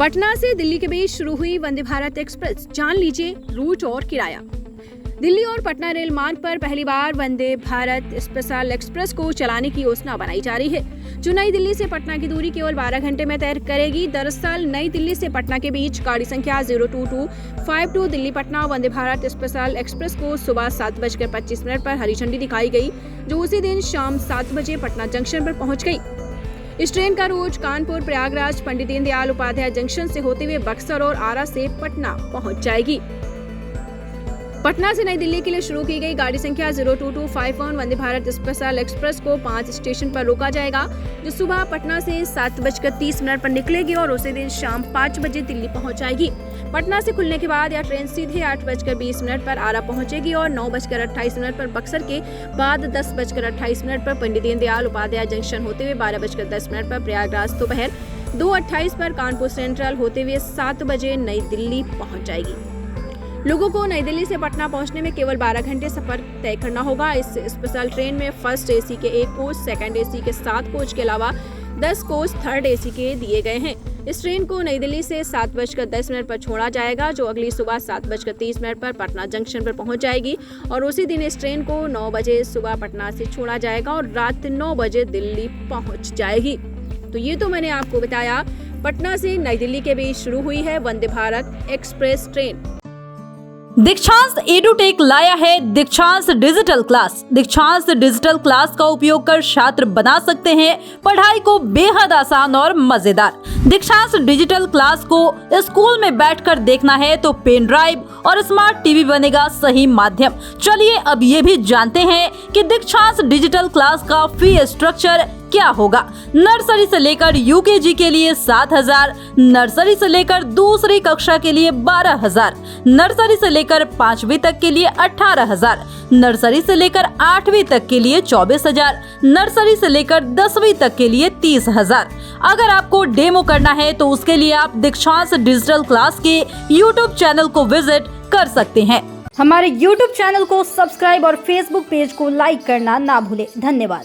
पटना से दिल्ली के बीच शुरू हुई वंदे भारत एक्सप्रेस, जान लीजिए रूट और किराया। दिल्ली और पटना रेल मार्ग पर पहली बार वंदे भारत स्पेशल एक्सप्रेस को चलाने की योजना बनाई जा रही है, जो नई दिल्ली से पटना की दूरी केवल 12 घंटे में तय करेगी। दरअसल नई दिल्ली से पटना के बीच गाड़ी संख्या 02252 दिल्ली पटना वंदे भारत स्पेशल एक्सप्रेस को सुबह 7:25 पर हरी झंडी दिखाई गई, जो उसी दिन शाम 7 बजे पटना जंक्शन पर पहुंच गई। इस ट्रेन का रोज कानपुर, प्रयागराज, पंडित दीनदयाल उपाध्याय जंक्शन से होते हुए बक्सर और आरा से पटना पहुंच जाएगी। पटना से नई दिल्ली के लिए शुरू की गई गाड़ी संख्या 02251 वंदे भारत स्पेशल एक्सप्रेस को 5 स्टेशन पर रोका जाएगा, जो सुबह पटना से 7:30 पर निकलेगी और उसी दिन शाम 5 बजे दिल्ली पहुंच जाएगी। पटना से खुलने के बाद यह ट्रेन सीधे 8:20 पर आरा पहुंचेगी और 9:28 पर बक्सर के बाद 10:28 पर पंडित दीनदयाल उपाध्याय जंक्शन होते हुए 12:10 पर प्रयागराज, दोपहर 2:28 पर कानपुर सेंट्रल होते हुए 7 बजे नई दिल्ली पहुंच जाएगी। लोगों को नई दिल्ली से पटना पहुंचने में केवल 12 घंटे सफर तय करना होगा। इस स्पेशल ट्रेन में फर्स्ट एसी के 1 कोच, सेकंड एसी के 7 कोच के अलावा 10 कोच थर्ड एसी के दिए गए हैं। इस ट्रेन को नई दिल्ली से 7:10 पर छोड़ा जाएगा, जो अगली सुबह 7:30 पर पटना जंक्शन पर पहुंच जाएगी और उसी दिन इस ट्रेन को 9 बजे सुबह पटना से छोड़ा जाएगा और रात 9 बजे दिल्ली पहुंच जाएगी। तो ये तो मैंने आपको बताया, पटना से नई दिल्ली के बीच शुरू हुई है वंदे भारत एक्सप्रेस ट्रेन। दीक्षांत एडुटेक लाया है दीक्षांत डिजिटल क्लास। दीक्षांत डिजिटल क्लास का उपयोग कर छात्र बना सकते हैं पढ़ाई को बेहद आसान और मजेदार। दीक्षांत डिजिटल क्लास को स्कूल में बैठकर देखना है तो पेन ड्राइव और स्मार्ट टीवी बनेगा सही माध्यम। चलिए अब ये भी जानते हैं कि दीक्षांत डिजिटल क्लास का फी स्ट्रक्चर क्या होगा। नर्सरी से लेकर यूकेजी के लिए 7,000, नर्सरी से लेकर दूसरी कक्षा के लिए 12,000, नर्सरी से लेकर 5वीं तक के लिए 18,000, नर्सरी से लेकर 8वीं तक के लिए 24,000, नर्सरी से लेकर 10वीं तक के लिए 30,000। अगर आपको डेमो करना है तो उसके लिए आप दीक्षांत डिजिटल क्लास के YouTube चैनल को विजिट कर सकते हैं। हमारे YouTube चैनल को सब्सक्राइब और Facebook पेज को लाइक करना ना भूलें। धन्यवाद।